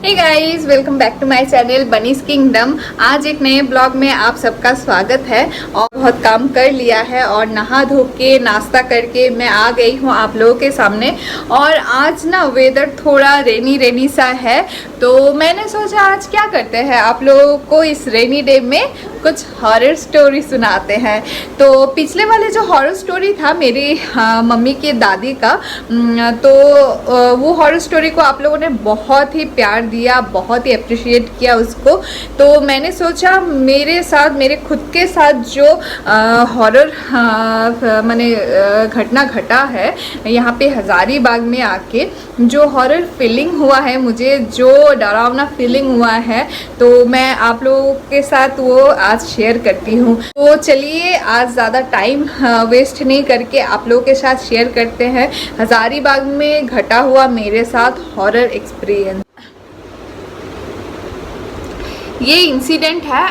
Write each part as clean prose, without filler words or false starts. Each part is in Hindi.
Hey guys, welcome back to my channel Bunnies Kingdom. आज एक नए ब्लॉग में आप सबका स्वागत है। और बहुत काम कर लिया है और नहा धो के नाश्ता करके मैं आ गई हूँ आप लोगों के सामने। और आज ना वेदर थोड़ा रेनी सा है, तो मैंने सोचा आज क्या करते हैं, आप लोगों को इस रेनी डे में कुछ हॉरर स्टोरी सुनाते हैं। तो पिछले वाले जो हॉरर स्टोरी था मेरी मम्मी के दादी का, तो वो हॉरर स्टोरी को आप लोगों ने बहुत ही प्यार दिया, बहुत ही अप्रिशिएट किया उसको। तो मैंने सोचा मेरे साथ, मेरे खुद के साथ जो हॉरर मैंने घटना घटा है यहाँ पे हज़ारीबाग में आके, जो हॉरर फीलिंग हुआ है मुझे, जो डरावना फीलिंग हुआ है, तो मैं आप लोगों के साथ वो आज शेयर करती हूँ। तो चलिए आज ज़्यादा टाइम वेस्ट नहीं करके आप लोगों के साथ शेयर करते हैं हज़ारीबाग में घटा हुआ मेरे साथ हॉरर एक्सपीरियंस। ये इंसिडेंट है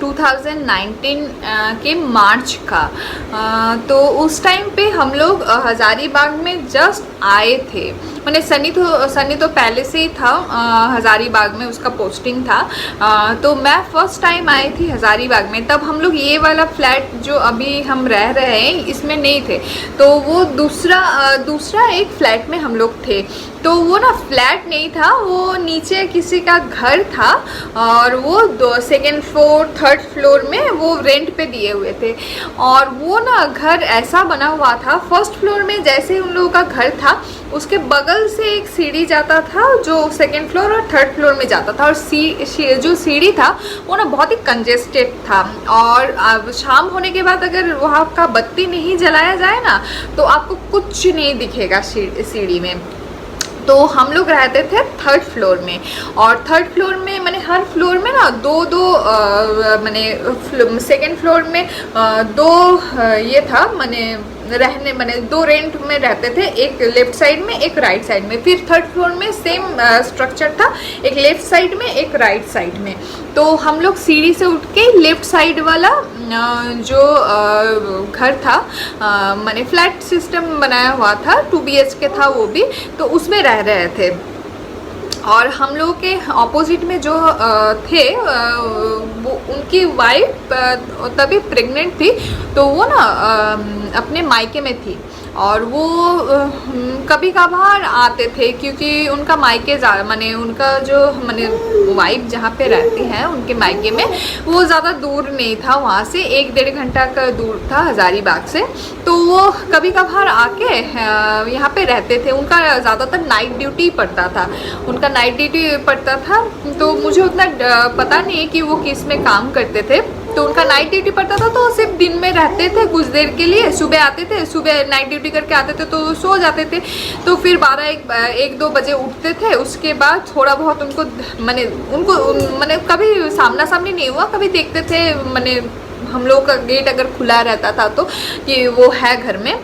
2019 के मार्च का। तो उस टाइम पे हम लोग हज़ारीबाग में जस्ट आए थे। मैंने सनी तो पहले से ही था हज़ारीबाग में, उसका पोस्टिंग था। तो मैं फ़र्स्ट टाइम आई थी हज़ारीबाग में। तब हम लोग ये वाला फ्लैट जो अभी हम रह रहे हैं इसमें नहीं थे, तो वो दूसरा एक फ्लैट में हम लोग थे। तो वो ना फ्लैट नहीं था, वो नीचे किसी का घर था और वो सेकेंड फ्लोर थर्ड फ्लोर में वो रेंट पे दिए हुए थे। और वो ना घर ऐसा बना हुआ था, फर्स्ट फ्लोर में जैसे ही उन लोगों का घर था उसके बगल से एक सीढ़ी जाता था जो सेकेंड फ्लोर और थर्ड फ्लोर में जाता था। और जो सीढ़ी था वो ना बहुत ही कंजेस्टेड था। और शाम होने के बाद अगर वहाँ का बत्ती नहीं जलाया जाए ना तो आपको कुछ नहीं दिखेगा सीढ़ी में। तो हम लोग रहते थे थर्ड फ्लोर में। और थर्ड फ्लोर में मैंने हर फ्लोर में ना दो मैंने सेकेंड फ्लोर में दो ये था, मैंने दो रेंट में रहते थे, एक लेफ्ट साइड में एक राइट साइड में। फिर थर्ड फ्लोर में सेम स्ट्रक्चर था, एक लेफ्ट साइड में एक राइट साइड में। तो हम लोग सीढ़ी से उठ के लेफ्ट साइड वाला जो घर था, मैंने फ्लैट सिस्टम बनाया हुआ था, 2 BHK था वो भी, तो उसमें रह रहे थे। और हम लोगों के ऑपोजिट में जो थे वो उनकी वाइफ तभी प्रेग्नेंट थी, तो वो ना अपने मायके में थी। और वो कभी कभार आते थे क्योंकि उनका मायके उनका जो वाइफ जहाँ पे रहती हैं उनके मायके में वो ज़्यादा दूर नहीं था, वहाँ से 1-1.5 घंटा का दूर था हज़ारीबाग से। तो वो कभी कभार आके यहाँ पे रहते थे। उनका ज़्यादातर नाइट ड्यूटी पड़ता था, तो मुझे उतना पता नहीं है कि वो किस में काम करते थे। तो उनका नाइट ड्यूटी पड़ता था, तो सिर्फ दिन में रहते थे कुछ देर के लिए, सुबह आते थे, सुबह नाइट ड्यूटी करके आते थे तो सो जाते थे। तो फिर 12-1-2 बजे उठते थे। उसके बाद थोड़ा बहुत उनको कभी सामना सामनी नहीं हुआ, कभी देखते थे हम लोग का गेट अगर खुला रहता था तो कि वो है घर में,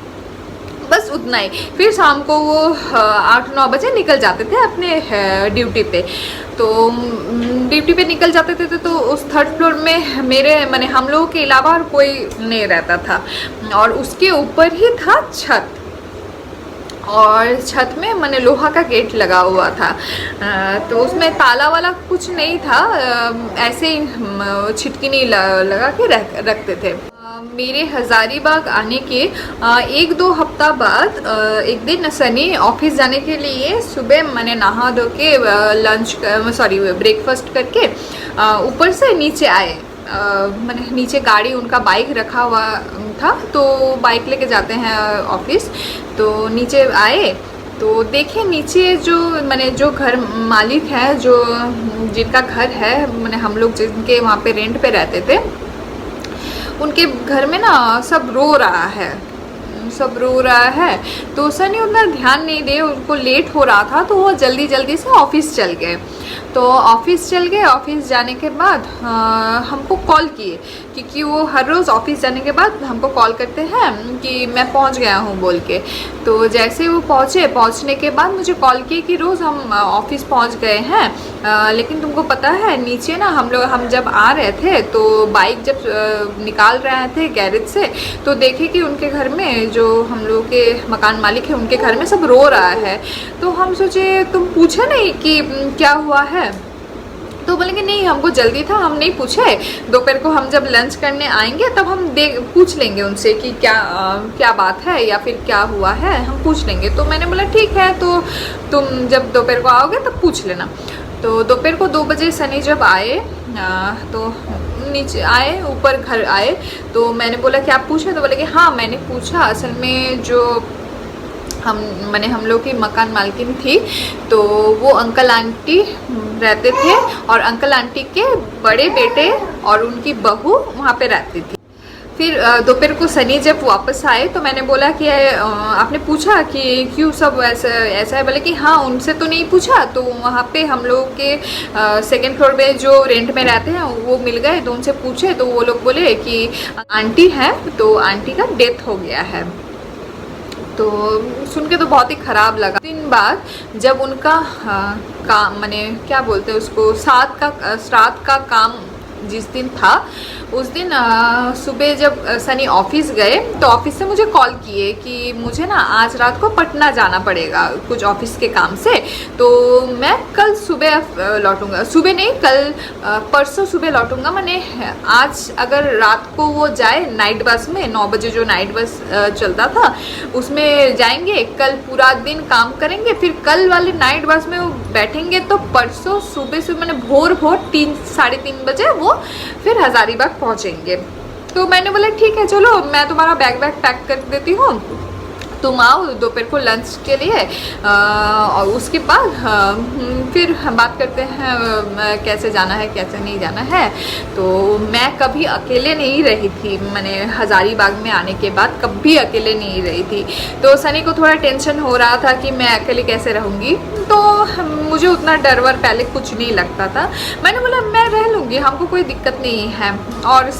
बस उतना ही। फिर शाम को वो 8-9 बजे निकल जाते थे अपने ड्यूटी पे। तो ड्यूटी पे निकल जाते थे तो उस थर्ड फ्लोर में हम लोगों के अलावा और कोई नहीं रहता था। और उसके ऊपर ही था छत, और छत में लोहा का गेट लगा हुआ था। तो उसमें ताला वाला कुछ नहीं था, ऐसे ही छिटकिनी लगा के रखते थे। मेरे हज़ारीबाग आने के 1-2 हफ्ता बाद एक दिन सनी ऑफिस जाने के लिए सुबह मैंने नहा धो के ब्रेकफास्ट करके ऊपर से नीचे आए। नीचे गाड़ी, उनका बाइक रखा हुआ था, तो बाइक लेके जाते हैं ऑफिस। तो नीचे आए तो देखे नीचे जो घर मालिक है, जिनका घर है, हम लोग जिनके वहाँ पे रेंट पे रहते थे, उनके घर में ना सब रो रहा है। तो सनी उतना ध्यान नहीं दे, उनको लेट हो रहा था तो वो जल्दी से ऑफिस चल गए। ऑफिस जाने के बाद हमको कॉल किए, क्योंकि वो हर रोज़ ऑफिस जाने के बाद हमको कॉल करते हैं कि मैं पहुंच गया हूं बोल के। तो जैसे वो पहुंचने के बाद मुझे कॉल किए कि रोज़ हम ऑफिस पहुंच गए हैं, लेकिन तुमको पता है नीचे ना हम जब आ रहे थे तो बाइक जब निकाल रहे थे गैरेज से, तो देखे कि उनके घर में जो हम लोग के मकान मालिक है उनके घर में सब रो रहा है। तो हम सोचे तुम पूछे नहीं कि क्या हुआ हुआ है? तो बोलेंगे नहीं, हमको जल्दी था, हम नहीं पूछे, दोपहर को हम जब लंच करने आएंगे तब हम पूछ लेंगे उनसे कि क्या बात है या फिर क्या हुआ है, हम पूछ लेंगे। तो मैंने बोला ठीक है, तो तुम जब दोपहर को आओगे तब पूछ लेना। तो दोपहर को 2 बजे सनी जब आए तो नीचे आए, ऊपर घर आए, तो मैंने बोला कि आप पूछे? तो बोले कि हाँ मैंने पूछा, असल में जो हम लोग की मकान मालकिन थी तो वो अंकल आंटी रहते थे और अंकल आंटी के बड़े बेटे और उनकी बहू वहाँ पे रहती थी। फिर दोपहर को सनी जब वापस आए तो मैंने बोला कि आपने पूछा कि क्यों सब ऐसा है? बोले कि हाँ उनसे तो नहीं पूछा, तो वहाँ पे हम लोग के 2nd फ्लोर में जो रेंट में रहते हैं वो मिल गए, तो उनसे पूछे तो वो लोग बोले कि आंटी है तो आंटी का डेथ हो गया है। तो सुन के तो बहुत ही ख़राब लगा। दिन बाद जब उनका काम माने क्या बोलते हैं उसको, श्राद्ध का काम जिस दिन था उस दिन सुबह जब सनी ऑफिस गए तो ऑफिस से मुझे कॉल किए कि मुझे ना आज रात को पटना जाना पड़ेगा कुछ ऑफिस के काम से, तो मैं कल सुबह लौटूंगा, सुबह नहीं कल परसों सुबह लौटूंगा। मैंने आज अगर रात को वो जाए नाइट बस में, 9 बजे जो नाइट बस चलता था उसमें जाएंगे, कल पूरा दिन काम करेंगे, फिर कल वाले नाइट बस में वो बैठेंगे तो परसों सुबह मैंने भोर 3 साढ़े 3 बजे वो फिर हज़ारीबाग पहुंचेंगे। तो मैंने बोला ठीक है चलो मैं तुम्हारा बैग पैक कर देती हूँ, तुम आओ दोपहर को लंच के लिए और उसके बाद फिर हम बात करते हैं कैसे जाना है कैसे नहीं जाना है। तो मैं कभी अकेले नहीं रही थी, मैंने हज़ारीबाग में आने के बाद कभी अकेले नहीं रही थी, तो सनी को थोड़ा टेंशन हो रहा था कि मैं अकेले कैसे रहूँगी। तो मुझे उतना डर वर पहले कुछ नहीं लगता था, मैंने बोला मैं रह लूँगी, हमको कोई दिक्कत नहीं है, और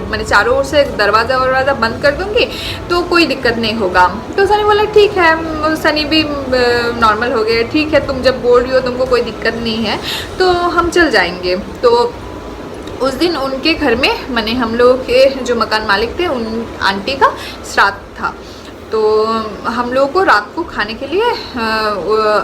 मैंने चारों ओर से दरवाज़ा बंद कर दूँगी तो कोई दिक्कत नहीं होगा। तो सनी बोला ठीक है, सनी भी नॉर्मल हो गया, ठीक है तुम जब बोल रही हो तुमको कोई दिक्कत नहीं है तो हम चल जाएंगे। तो उस दिन उनके घर में मैंने हम लोग के जो मकान मालिक थे उन आंटी का श्राद्ध था, तो हम लोगों को रात को खाने के लिए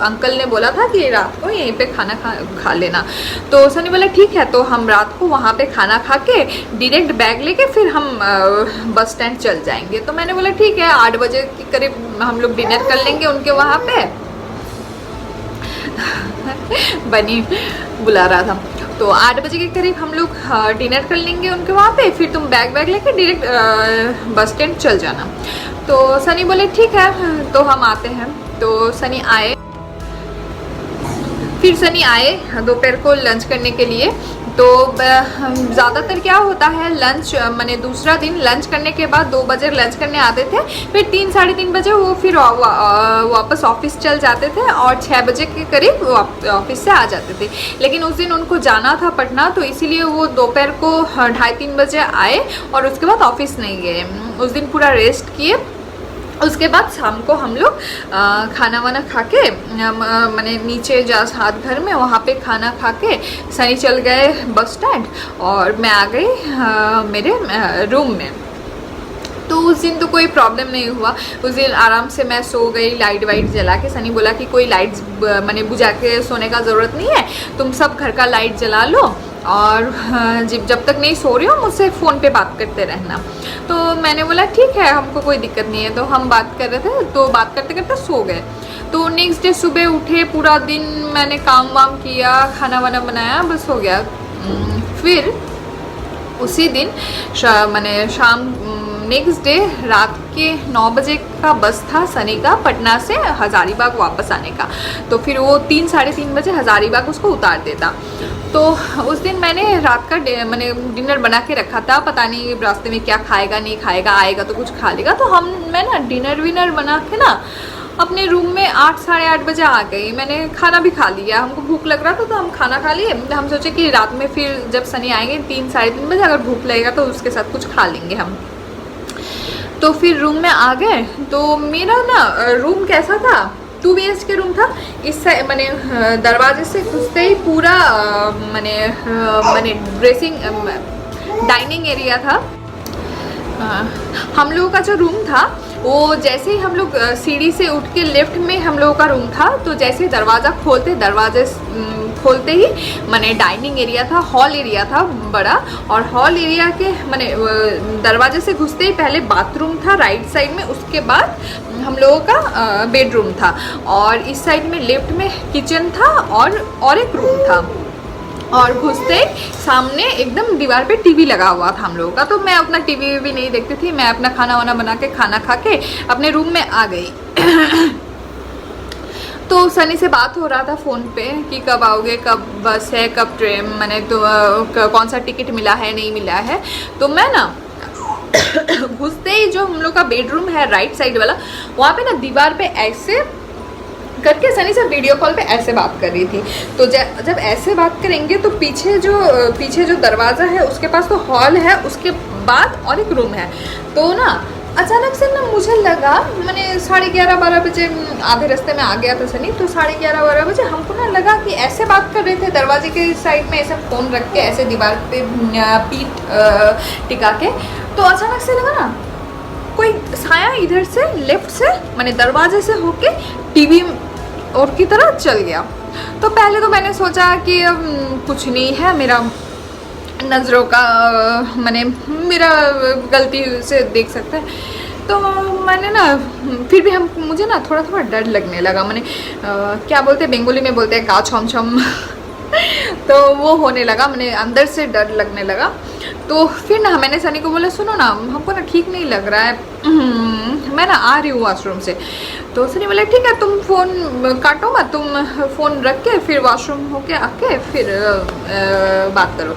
अंकल ने बोला था कि रात को यहीं पे खाना खा लेना। तो सनी बोला ठीक है, तो हम रात को वहाँ पे खाना खा के डायरेक्ट बैग लेके फिर हम बस स्टैंड चल जाएंगे। तो मैंने बोला ठीक है, 8 बजे के करीब हम लोग डिनर कर लेंगे उनके वहाँ पे। बनी बुला रहा था, तो 8 बजे के करीब हम लोग डिनर कर लेंगे उनके वहाँ पे, फिर तुम बैग लेके डायरेक्ट बस स्टैंड चल जाना। तो सनी बोले ठीक है, तो हम आते हैं। तो सनी आए, फिर सनी आए दोपहर को लंच करने के लिए। तो ज़्यादातर क्या होता है लंच मैंने दूसरा दिन लंच करने के बाद 2 बजे लंच करने आते थे, फिर 3 साढ़े 3 बजे वो फिर वापस ऑफिस चल जाते थे और 6 बजे के करीब ऑफिस से आ जाते थे। लेकिन उस दिन उनको जाना था पटना, तो इसीलिए वो दोपहर को 2:30-3 बजे आए और उसके बाद ऑफिस नहीं गए। उस दिन पूरा रेस्ट किए, उसके बाद शाम को हम लोग खाना वाना खा के मैंने नीचे जा साथ घर में वहाँ पे खाना खा के सनी चल गए बस स्टैंड और मैं आ गई मेरे रूम में। तो उस दिन तो कोई प्रॉब्लम नहीं हुआ, उस दिन आराम से मैं सो गई लाइट वाइट जला के। सनी बोला कि कोई लाइट्स मैंने बुझा के सोने का ज़रूरत नहीं है, तुम सब घर का लाइट जला लो और जब तक नहीं सो रही हो मुझसे फ़ोन पे बात करते रहना। तो मैंने बोला ठीक है, हमको कोई दिक्कत नहीं है। तो हम बात कर रहे थे, तो बात करते करते सो गए। तो नेक्स्ट डे सुबह उठे, पूरा दिन मैंने काम वाम किया, खाना वाना बनाया, बस हो गया। फिर उसी दिन मैंने शाम नेक्स्ट डे रात के 9 बजे का बस था सनी का पटना से हज़ारीबाग वापस आने का। तो फिर वो 3 साढ़े 3 बजे हज़ारीबाग उसको उतार देता। तो उस दिन मैंने रात का मैंने डिनर बना के रखा था, पता नहीं रास्ते में क्या खाएगा नहीं खाएगा, आएगा तो कुछ खा लेगा। तो मैं ना डिनर विनर बना के ना अपने रूम में 8 साढ़े 8 बजे आ गई। मैंने खाना भी खा लिया, हमको भूख लग रहा था तो हम खाना खा लिए। हम सोचे कि रात में फिर जब सनी आएंगे 3 साढ़े 3 बजे, अगर भूख लगेगा तो उसके साथ कुछ खा लेंगे हम। तो फिर रूम में आ गए। तो मेरा ना रूम कैसा था, 2 BHK रूम था। इस मैंने दरवाजे से घुसते ही पूरा मैंने ड्रेसिंग डाइनिंग एरिया था। हम लोगों का जो रूम था वो जैसे ही हम लोग सीढ़ी से उठ के लेफ्ट में हम लोगों का रूम था, तो जैसे दरवाज़ा खोलते ही माने डाइनिंग एरिया था, हॉल एरिया था बड़ा, और हॉल एरिया के माने दरवाजे से घुसते ही पहले बाथरूम था राइट साइड में, उसके बाद हम लोगों का बेडरूम था, और इस साइड में लेफ्ट में किचन था और एक रूम था, और घुसते सामने एकदम दीवार पे टीवी लगा हुआ था हम लोगों का। तो मैं अपना टीवी भी नहीं देखती थी, मैं अपना खाना वाना बना के खाना खा के अपने रूम में आ गई। तो सनी से बात हो रहा था फ़ोन पे कि कब आओगे, कब बस है, कब ट्रेन, मैंने तो कौन सा टिकट मिला है नहीं मिला है। तो मैं ना घुसते ही जो हम लोग का बेडरूम है राइट साइड वाला, वहाँ पे ना दीवार पे ऐसे करके सनी से वीडियो कॉल पे ऐसे बात कर रही थी। तो जब ऐसे बात करेंगे तो पीछे जो दरवाज़ा है उसके पास तो हॉल है, उसके बाद और एक रूम है। तो ना अचानक से ना मुझे लगा, मैंने 11:30-12 बजे आधे रास्ते में आ गया था सनी, तो 11:30-12 बजे हमको ना लगा कि ऐसे बात कर रहे थे दरवाजे के साइड में, ऐसे फ़ोन रख के ऐसे दीवार पे पीठ टिका के। तो अचानक से लगा ना कोई साया इधर से लेफ्ट से मैंने दरवाजे से होके टीवी और की तरह चल गया। तो पहले तो मैंने सोचा कि कुछ नहीं है, मेरा नज़रों का मैंने मेरा गलती से देख सकता है। तो मैंने ना फिर भी मुझे ना थोड़ा थोड़ा डर लगने लगा, मैंने क्या बोलते हैं बंगाली में बोलते हैं गा छम छम तो वो होने लगा, मैंने अंदर से डर लगने लगा। तो फिर ना मैंने सनी को बोला सुनो ना हमको ना ठीक नहीं लग रहा है, मैं ना आ रही हूँ वॉशरूम से। तो सनी बोला ठीक है तुम फ़ोन काटो मत, तुम फ़ोन रख के फिर वॉशरूम होके आके फिर बात करो।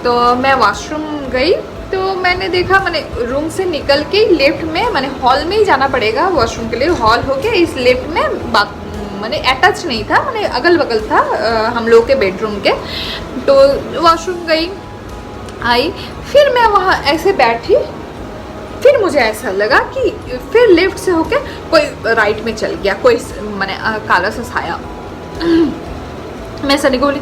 तो मैं वॉशरूम गई, तो मैंने देखा मैंने रूम से निकल के लेफ्ट में मैंने हॉल में ही जाना पड़ेगा वॉशरूम के लिए, हॉल होके इस लेफ्ट में बात मैंने अटैच नहीं था, मैंने अगल बगल था हम लोग के बेडरूम के। तो वॉशरूम गई आई, फिर मैं वहाँ ऐसे बैठी, फिर मुझे ऐसा लगा कि फिर लेफ्ट से होके कोई राइट में चल गया, कोई मैंने काला सा साया। मैं सनी को बोली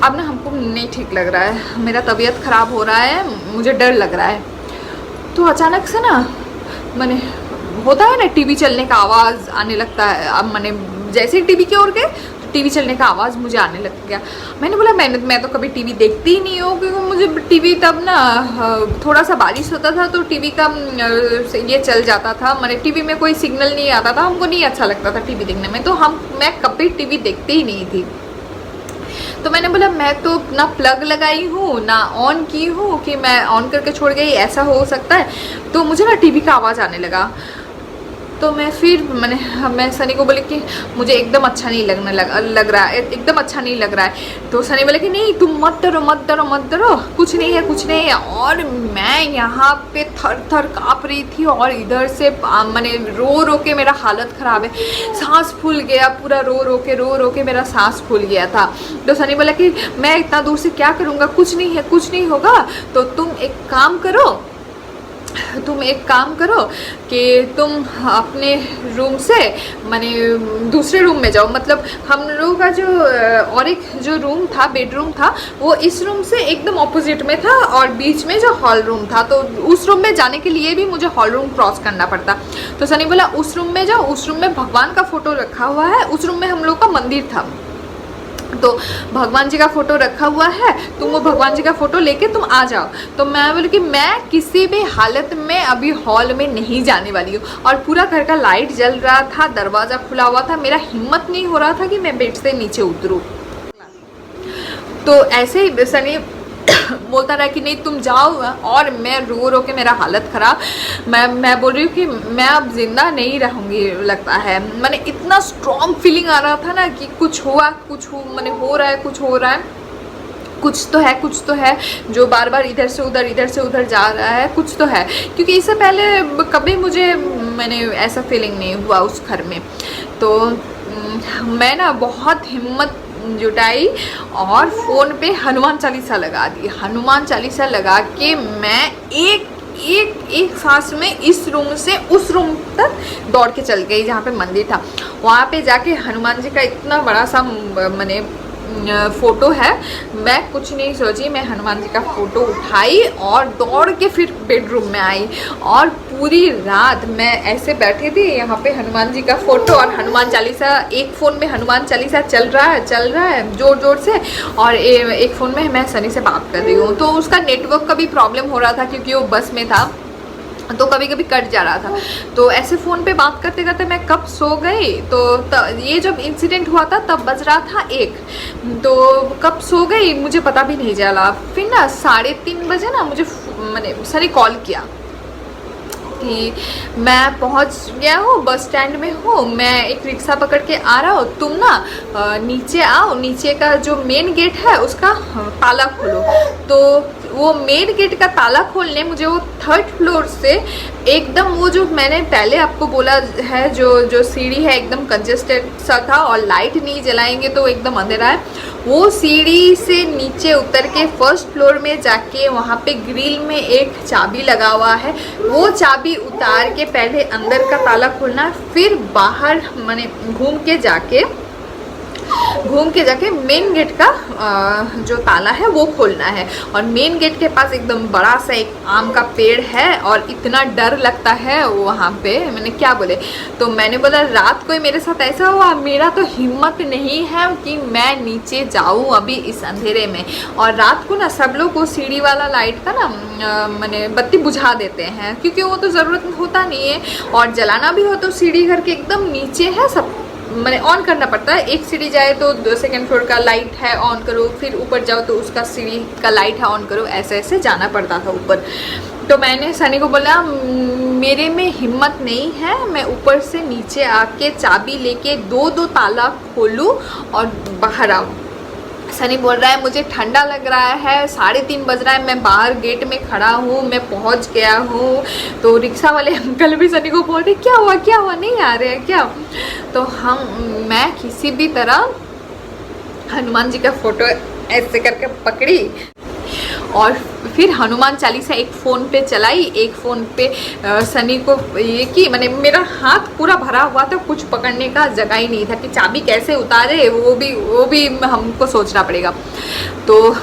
अब ना हमको नहीं ठीक लग रहा है, मेरा तबीयत ख़राब हो रहा है, मुझे डर लग रहा है। तो अचानक से ना मैंने होता है ना टीवी चलने का आवाज़ आने लगता है, अब मैंने जैसे ही टीवी की ओर गए तो टीवी चलने का आवाज़ मुझे आने लग गया। मैंने बोला मैं तो कभी टीवी देखती ही नहीं हूँ, क्योंकि मुझे टीवी तब ना थोड़ा सा बारिश होता था तो टीवी का ये चल जाता था, मैंने टीवी में कोई सिग्नल नहीं आता था, हमको नहीं अच्छा लगता था टीवी देखने में, तो मैं कभी टीवी देखती ही नहीं थी। तो मैंने बोला मैं तो ना प्लग लगाई हूँ ना ऑन की हूँ कि मैं ऑन करके छोड़ गई, ऐसा हो सकता है। तो मुझे ना टीवी का आवाज़ आने लगा। तो मैं सनी को बोले कि मुझे एकदम अच्छा नहीं लग रहा है, एकदम अच्छा नहीं लग रहा है। तो सनी बोले कि नहीं तुम मत डरो, कुछ नहीं है। और मैं यहाँ पे थर थर काँप रही थी, और इधर से मैंने रो के मेरा हालत ख़राब है, सांस फूल गया पूरा, रो के मेरा सांस फूल गया था। तो सनी बोला कि मैं इतना दूर से क्या करूँगा, कुछ नहीं होगा, तो तुम एक काम करो कि तुम अपने रूम से माने दूसरे रूम में जाओ। मतलब हम लोगों का जो और एक जो रूम था बेडरूम था वो इस रूम से एकदम ऑपोजिट में था, और बीच में जो हॉल रूम था, तो उस रूम में जाने के लिए भी मुझे हॉल रूम क्रॉस करना पड़ता। तो सनी बोला उस रूम में जाओ, उस रूम में भगवान का फ़ोटो रखा हुआ है, उस रूम में हम लोग का मंदिर था, तो भगवान जी का फ़ोटो रखा हुआ है, तुम वो भगवान जी का फ़ोटो लेके तुम आ जाओ। तो मैं बोली कि मैं किसी भी हालत में अभी हॉल में नहीं जाने वाली हूँ, और पूरा घर का लाइट जल रहा था, दरवाज़ा खुला हुआ था, मेरा हिम्मत नहीं हो रहा था कि मैं बेड से नीचे उतरूँ। तो ऐसे ही सनी बोलता रहा कि नहीं तुम जाओ, और मैं रो के मेरा हालत ख़राब, मैं बोल रही हूँ कि मैं अब ज़िंदा नहीं रहूँगी लगता है। मैंने इतना स्ट्रॉन्ग फीलिंग आ रहा था ना कि कुछ हो रहा है, कुछ तो है जो बार बार इधर से उधर जा रहा है, कुछ तो है, क्योंकि इससे पहले कभी मैंने ऐसा फीलिंग नहीं हुआ उस घर में। तो मैं ना बहुत हिम्मत जुटाई और फ़ोन पे हनुमान चालीसा लगा दी। हनुमान चालीसा लगा के मैं एक सांस में इस रूम से उस रूम तक दौड़ के चल गई जहाँ पे मंदिर था। वहाँ पे जाके हनुमान जी का इतना बड़ा सा मैंने फ़ोटो है। मैं कुछ नहीं सोची, मैं हनुमान जी का फ़ोटो उठाई और दौड़ के फिर बेडरूम में आई और पूरी रात मैं ऐसे बैठी थी, यहाँ पे हनुमान जी का फ़ोटो और हनुमान चालीसा, एक फ़ोन में हनुमान चालीसा चल रहा है ज़ोर ज़ोर से, और एक फ़ोन में मैं सनी से बात कर रही हूँ। तो उसका नेटवर्क का भी प्रॉब्लम हो रहा था क्योंकि वो बस में था, तो कभी कभी कट जा रहा था। तो ऐसे फ़ोन पे बात करते करते मैं कब सो गई, तो ये जब इंसिडेंट हुआ था तब बज रहा था 1, तो कब सो गई मुझे पता भी नहीं चला। फिर ना 3:30 बजे ना मुझे मैंने सनी कॉल किया कि मैं पहुंच गया हूँ, बस स्टैंड में हूँ, मैं एक रिक्शा पकड़ के आ रहा हूँ, तुम ना नीचे आओ, नीचे का जो मेन गेट है उसका ताला खोलो। तो वो मेन गेट का ताला खोलने मुझे वो 3rd फ्लोर से एकदम, वो जो मैंने पहले आपको बोला है, जो सीढ़ी है एकदम कंजेस्टेड सा था और लाइट नहीं जलाएंगे तो एकदम अंधेरा है, वो सीढ़ी से नीचे उतर के 1st फ्लोर में जाके वहाँ पे ग्रिल में एक चाबी लगा हुआ है, वो चाबी उतार के पहले अंदर का ताला खोलना, फिर बाहर मैंने घूम के जाके मेन गेट का जो ताला है वो खोलना है। और मेन गेट के पास एकदम बड़ा सा एक आम का पेड़ है और इतना डर लगता है वहाँ पे, मैंने क्या बोले, तो मैंने बोला रात को मेरे साथ ऐसा हुआ, मेरा तो हिम्मत नहीं है कि मैं नीचे जाऊँ अभी इस अंधेरे में। और रात को ना सब लोग को सीढ़ी वाला लाइट का ना मैंने बत्ती बुझा देते हैं क्योंकि वो तो ज़रूरत होता नहीं है, और जलाना भी हो तो सीढ़ी घर के एकदम नीचे है, सब मैंने ऑन करना पड़ता है। एक सीढ़ी जाए तो 2nd फ्लोर का लाइट है ऑन करो, फिर ऊपर जाओ तो उसका सीढ़ी का लाइट है ऑन करो, ऐसे ऐसे जाना पड़ता था ऊपर। तो मैंने सनी को बोला मेरे में हिम्मत नहीं है, मैं ऊपर से नीचे आके चाबी लेके 2 ताला खोलूँ और बाहर आऊँ। सनी बोल रहा है मुझे ठंडा लग रहा है, 3:30 बज रहा है, मैं बाहर गेट में खड़ा हूँ, मैं पहुँच गया हूँ। तो रिक्शा वाले अंकल भी सनी को बोल रहे क्या हुआ नहीं आ रहे हैं क्या। तो मैं किसी भी तरह हनुमान जी का फ़ोटो ऐसे करके पकड़ी और फिर हनुमान चालीसा एक फ़ोन पे चलाई, एक फ़ोन पे सनी को ये कि मैंने, मेरा हाथ पूरा भरा हुआ था, कुछ पकड़ने का जगह ही नहीं था कि चाबी कैसे उतारे, वो भी हमको सोचना पड़ेगा। तो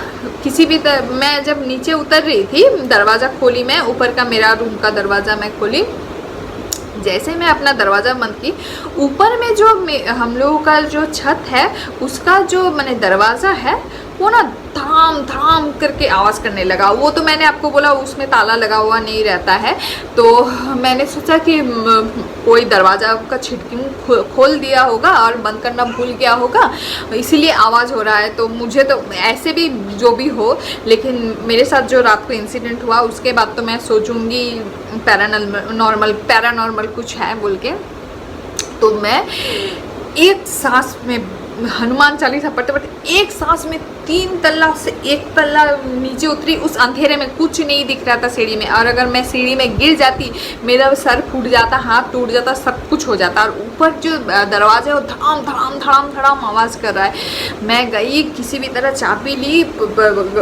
किसी भी मैं जब नीचे उतर रही थी, दरवाज़ा खोली, मैं ऊपर का मेरा रूम का दरवाज़ा मैं खोली, जैसे मैं अपना दरवाज़ा बंद की, ऊपर में जो हम लोगों का जो छत है उसका जो मैंने दरवाज़ा है वो ना धड़ाम धड़ाम करके आवाज़ करने लगा। वो तो मैंने आपको बोला उसमें ताला लगा हुआ नहीं रहता है, तो मैंने सोचा कि कोई दरवाज़ा का छिटकिन खोल दिया होगा और बंद करना भूल गया होगा, इसीलिए आवाज़ हो रहा है। तो मुझे तो ऐसे भी जो भी हो, लेकिन मेरे साथ जो रात को इंसिडेंट हुआ उसके बाद तो मैं सोचूंगी पैरानॉर्मल कुछ है बोल के। तो मैं एक सांस में हनुमान चालीसा पढ़ते पढ़ते एक सांस में 3 तल्ला से 1 तल्ला नीचे उतरी। उस अंधेरे में कुछ नहीं दिख रहा था सीढ़ी में, और अगर मैं सीढ़ी में गिर जाती मेरा सर फूट जाता, हाथ टूट जाता, सब कुछ हो जाता। और ऊपर जो दरवाज़ा है वो धड़ाम धड़ाम धड़ाम धड़ाम आवाज़ कर रहा है। मैं गई, किसी भी तरह चाबी ली,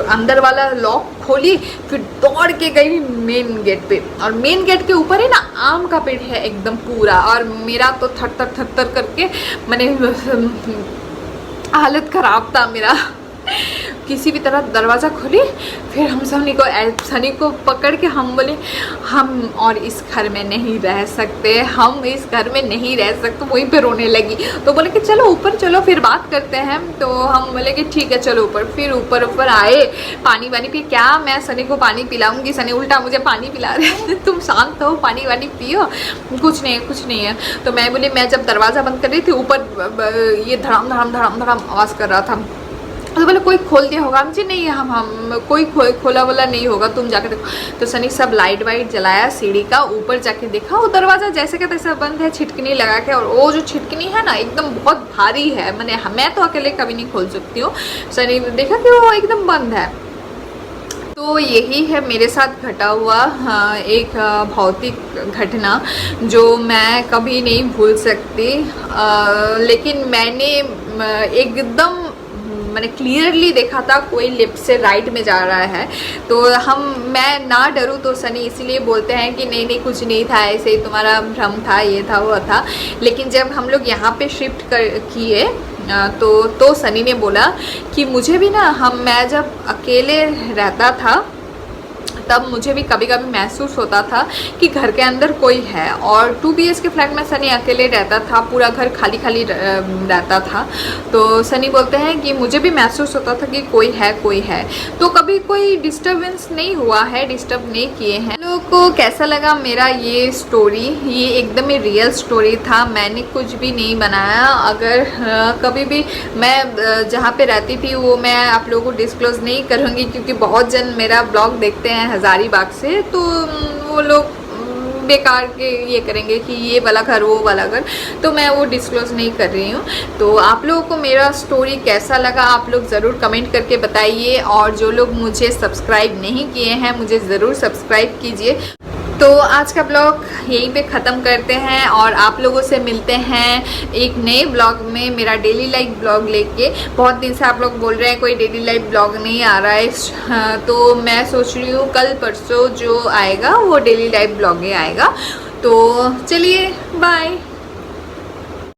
अंदर वाला लॉक खोली, फिर दौड़ के गई मेन गेट पे। और मेन गेट के ऊपर है ना आम का पेड़ है एकदम पूरा, और मेरा तो थर करके मैंने हालत ख़राब था मेरा। किसी भी तरह दरवाज़ा खोली, फिर हम सनी को पकड़ के हम बोले हम और इस घर में नहीं रह सकते, हम इस घर में नहीं रह सकते। वहीं पे रोने लगी। तो बोले कि चलो ऊपर चलो फिर बात करते हैं। तो हम बोले कि ठीक है चलो ऊपर। फिर ऊपर आए, पानी वानी पी, क्या मैं सनी को पानी पिलाऊंगी, सनी उल्टा मुझे पानी पिला रहे तुम शांत हो, पानी वानी पियो, कुछ नहीं है। तो मैं बोली, मैं जब दरवाज़ा बंद कर रही थी ऊपर ये धड़ाम धड़ाम धड़ाम धड़ाम आवाज़ कर रहा था। तो बोले कोई खोल दिया होगा। मुझे नहीं, हम कोई खोला वाला नहीं होगा, तुम जाके देखो। तो सनी सब लाइट वाइट जलाया, सीढ़ी का ऊपर जाके देखा, वो दरवाज़ा जैसे का तैसा बंद है, छिटकनी लगा के। और वो जो छिटकनी है ना एकदम बहुत भारी है, मैं तो अकेले कभी नहीं खोल सकती हूँ। सनी ने देखा कि वो एकदम बंद है। तो यही है मेरे साथ घटा हुआ एक भौतिक घटना जो मैं कभी नहीं भूल सकती। लेकिन मैंने एकदम मैंने क्लियरली देखा था कोई लेफ्ट से राइट में जा रहा है। तो मैं ना डरूँ तो सनी इसीलिए बोलते हैं कि नहीं कुछ नहीं था, ऐसे ही तुम्हारा भ्रम था, ये था वो था। लेकिन जब हम लोग यहाँ पे शिफ्ट किए तो सनी ने बोला कि मुझे भी ना मैं जब अकेले रहता था तब मुझे भी कभी कभी महसूस होता था कि घर के अंदर कोई है। और 2 BHK फ्लैट में सनी अकेले रहता था, पूरा घर खाली खाली रहता था। तो सनी बोलते हैं कि मुझे भी महसूस होता था कि कोई है। तो कभी कोई डिस्टर्बेंस नहीं हुआ है, डिस्टर्ब नहीं किए हैं। लोगों को कैसा लगा मेरा ये स्टोरी? ये एकदम ही रियल स्टोरी था, मैंने कुछ भी नहीं बनाया। अगर कभी भी मैं जहाँ पे रहती थी वो मैं आप लोगों को डिस्क्लोज़ नहीं करूँगी, क्योंकि बहुत जन मेरा ब्लॉग देखते हैं हज़ारीबाग से, तो वो लोग बेकार के ये करेंगे कि ये वाला घर वो वाला घर, तो मैं वो डिस्क्लोज़ नहीं कर रही हूँ। तो आप लोगों को मेरा स्टोरी कैसा लगा आप लोग ज़रूर कमेंट करके बताइए, और जो लोग मुझे सब्सक्राइब नहीं किए हैं मुझे ज़रूर सब्सक्राइब कीजिए। तो आज का ब्लॉग यहीं पे ख़त्म करते हैं और आप लोगों से मिलते हैं एक नए ब्लॉग में, मेरा डेली लाइफ ब्लॉग लेके। बहुत दिन से आप लोग बोल रहे हैं कोई डेली लाइफ ब्लॉग नहीं आ रहा है, तो मैं सोच रही हूँ कल परसों जो आएगा वो डेली लाइफ ब्लॉग ही आएगा। तो चलिए बाय।